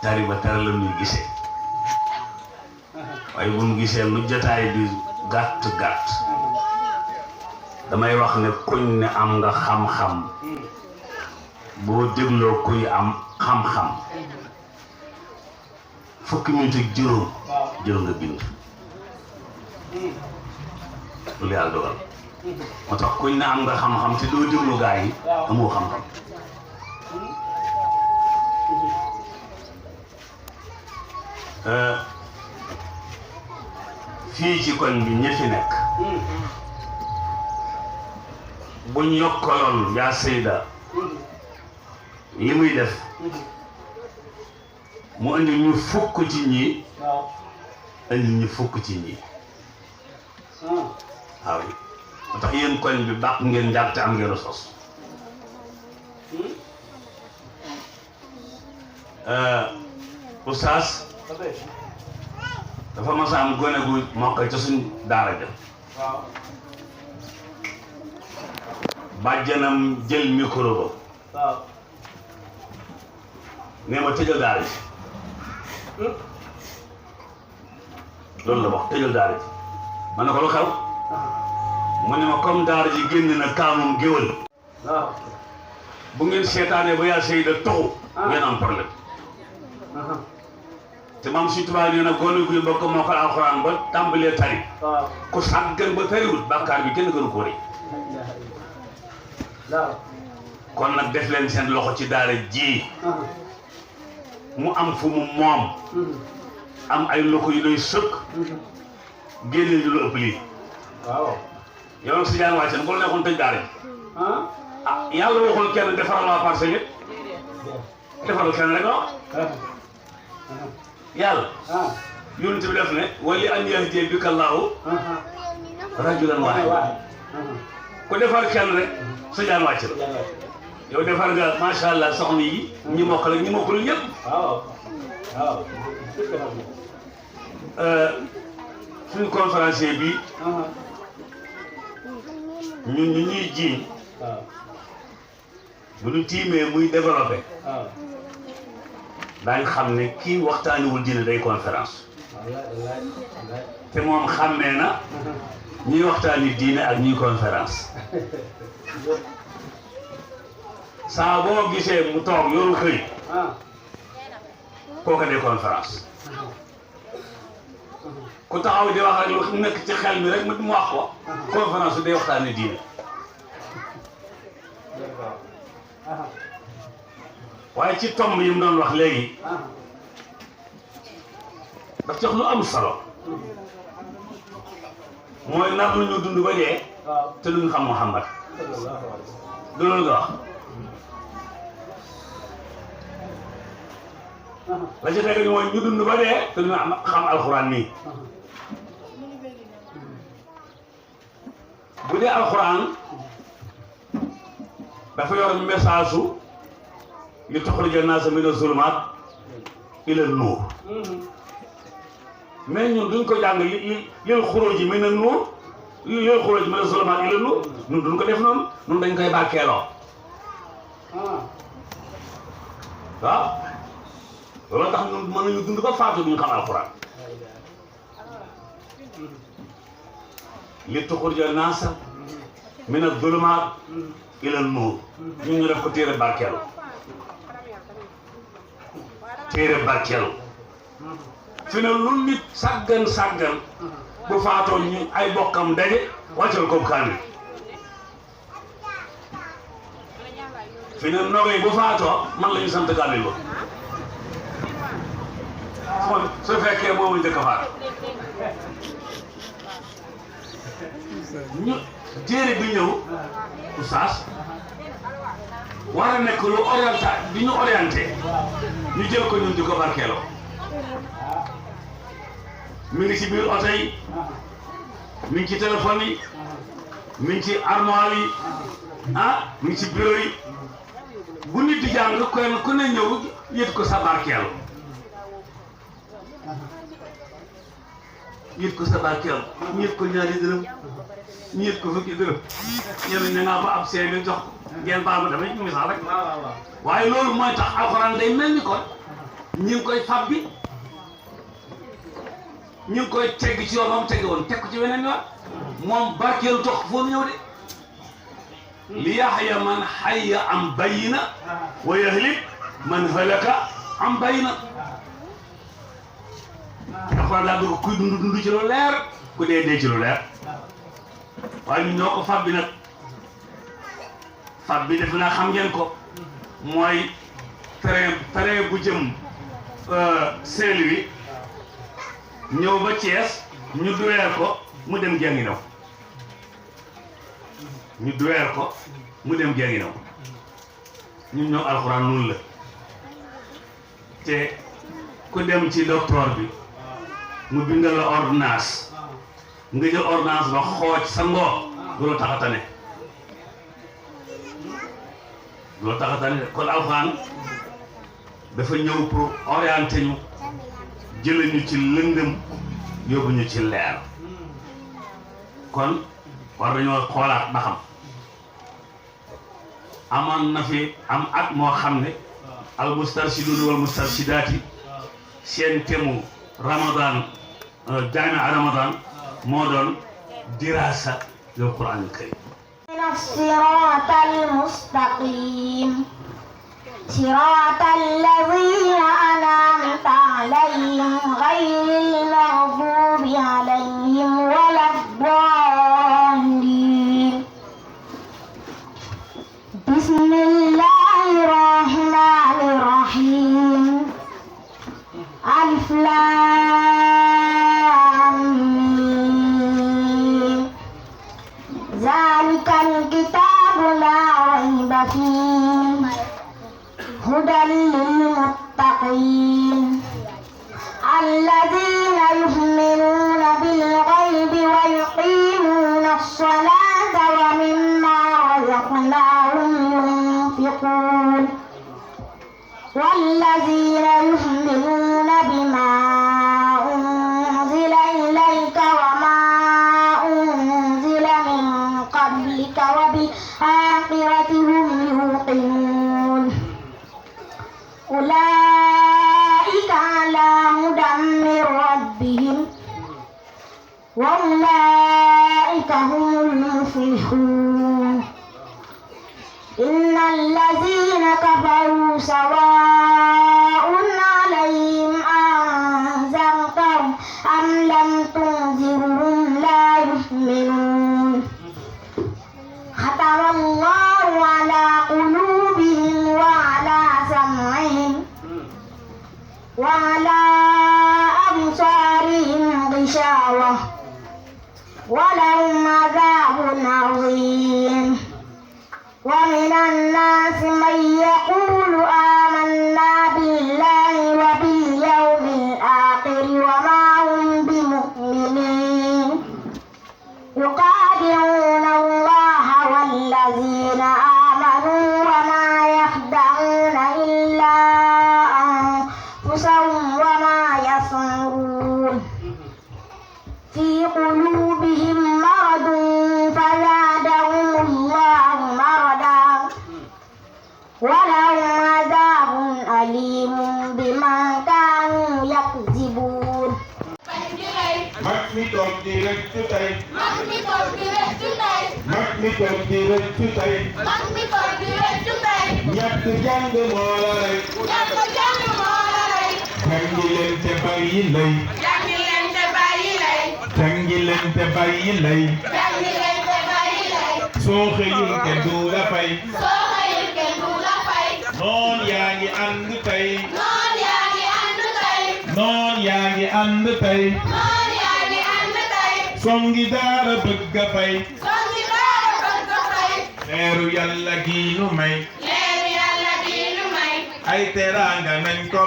tari ba tari la ñuy gisee waaye bu ñu gisee lu jotaay bi gàtt gàtt damay wax ne kuñ ne am nga xam-xam boo dégloo kuy am xam-xam fukki minute ak juróom jël nga bind lu yàlla dogal moo tax kuñ ne am nga xam-xam te doo déglu gaa yi amoo xam-xam fii ci koñ bi ñi fi nekk buñ yokkaloon yaa Seyda li muy def mu indi ñu fukk ci ñii indi ñu fukk ci ñii waaw moo tax yéen koñ bi baax ngeen njàpp te am ngeen a sos oustaz dafa mas a am gone gu mokkal ca suñ daara ja bàjjanam jël micro ba nee ma tëjal daara ji loolu la wax tëjal daara ji ma ne ko lu xew mu ne ma comme daara ji génn na kaamum géwël bu ngeen seetaanee ba yaa Seyda toxu ngeen am problème te maam si tubaab nee na gone guy mbokk mokkal alxuraan ba tàmbalee tari ku sàggan ba tariwul bàkkaar bi kenn gënu ko rëy kon nag def leen seen loxo ci daara ji mu am fu mu moom am ay loxo yu doy sëkk génne ñu lu ëpp lii yow nag si jaan wàcce na bu la neexoon tëj daara ji yàlla waxul kenn defaral waa parce que defaral kenn rek wax yàlla yonent bi def ne wali an yahdiya bika Allahu rajulan waahidan ku defar kenn rek sa jaan wàcc la yow defar nga macha allah soxna yi ñi mokkal ak ñi mokkul ñëpp suñu conférencier bi ñun ñu ñuy jiiñ bu ñu tiimee muy développé daañ xam ne kii waxtaaniwul diine day conférence te moom xàmmee na ñuy waxtaani diine ak ñuy conférence saa boo gisee mu toog yoru xëy kooka day conférence ku taxaw di wax rek lu nekk ci xel mi rek mu wax ko conférence bi day waxtaani diine waaye ci tomb yi mu doon wax léegi daf jox lu am solo mooy nar lu ñu dund ba dee te duñ xam Muhammad du loolu nga wax la ci teg ni mooy ñu dund ba dee te duñ xam alxuraan nii bu dee alxuraan dafa yor message su li tuxrija naasa mina zulumaat ila nuur mais ñun duñ ko jàng lil xuruuji mina nuur lil xuruuji mina zulumaat ila nuur ñun duñ ko def noonu ñun dañ koy bàkkeeloo waaw loolu tax ñun mën nañu dund ba faatu duñ xam alxuraan li tuxrija naasa mina zulumaat ila nuur ñun ñu def ko téere barkeelu fi ne lu nit sàggan bu faatoo ñu ay bokkam daje wàccal ko kaamil fi ne nogay bu faatoo man la ñu sant kaamil ba su fekkee moomu njëkk a faat ñu téere bi ñëw oustaz war a nekk lu orienté di ñu orienté ñu jël ko ñun di ko barkeeloo mi ngi ci biir oto yi mi ngi ci téléphone yi mi ngi ci armoire yi mi ngi ci bureau yi bu nit di jàng kenn ku ne ñëw yët ko sa barkeelu yët ko sa barkeelu ñu yët ko ñaari dërëm ñu yët ko fukki dërëm ñenn ña ngaa ba ab seeni jox ngeen baal ma damay misaal rek waaye loolu mooy tax alxuraan day mel ni kon ñi ngi koy fabbi ñu ngi koy tegg ci yoon moom tegg woon teg ko ci weneen yoon moom barkeelu tox foofu ñëw de li yaxya man xayya am bayina wa yahlik man halaka am bayina alxuraan daa bëgg kuy dund dund ci lu leer ku dee dee ci lu leer waaye ñu ñoo ko fab bi nag fab bi def naa xam ngeen ko mooy train bu jëm Saint-Louis ñëw ba Thiès ñu duweer ko mu dem Guinguinéo ñu duweer ko mu dem Guinguinéo ñun ñoo alxuraan noonu la te ku dem ci docteur bi mu bindal la ordonnance nga jël ordonnance ba xooj sa ngoo loolu taxatane loolu taxatane kon alxuraan dafa ñëw pour orienter ñu jële ñu ci lëndëm yóbbu ñu ci leer kon war nañoo xoolaat ba xam amoon na fi am at moo xam ne al mustarshiduun wal mustarshidaati seen temu Ramadan jaamia Ramadan moo doon dirasa lil Qur'aan al karim الصراط المستقيم صراط الذين أنعمت عليهم غير المغضوب عليهم ولا الضالين بسم الله الرحمن الرحيم ألف لام ميم ذلك الكتاب لا ريب فيه هدى للمتقين الذين يؤمنون بالغيب ويقيمون الصلاة ومما رزقناهم ينفقون والذين يؤمنون بما أنزل إليك وما أنزل من قبلك وبالآخرة هم يوقنون أولئك على هدى من ربهم وأولئك هم المفلحون إن الذين كفروا سواء عليهم أنذرتهم أم لم تنذرهم لا يؤمنون ختم الله على قلوبهم وعلى سمعهم وعلى أبصارهم غشاوة ولهم عذاب عظيم ومن الناس من يقول آمنا بالله وباليوم الآخر وما هم بمؤمنين يخادعون الله والذين آمنوا وما يخدعون إلا أنفسهم وما يشعرون في قلوبهم مرض فزادهم الله مرضا ولهم عذاب أليم بما كانوا يكذبون mag mi toog di rëccu tey. mag mi toog di rëccu tey. mag mi toog di rëccu tey. mag mi toog di rëccu tey. ñàkk jàng moo la rey. ñàkk jàng moo la rey. jàngi leen te bàyyi lay. jàngi leen te bàyyi lay. jàngi leen te bàyyi lay. jàngi leen te bàyyi lay. soo xëyul kenn du la fay. soo xëyul kenn du la fay. noon yaa ngi ànd tey. noon yaa ngi ànd tey. noon yaa ngi ànd tey. noon yaa ngi ànd tey. songi daara bëgg a fay. songi daara bëgg a fay. leeru yàlla gi nu may. leeru yàlla gi nu may. ay teraanga nañ ko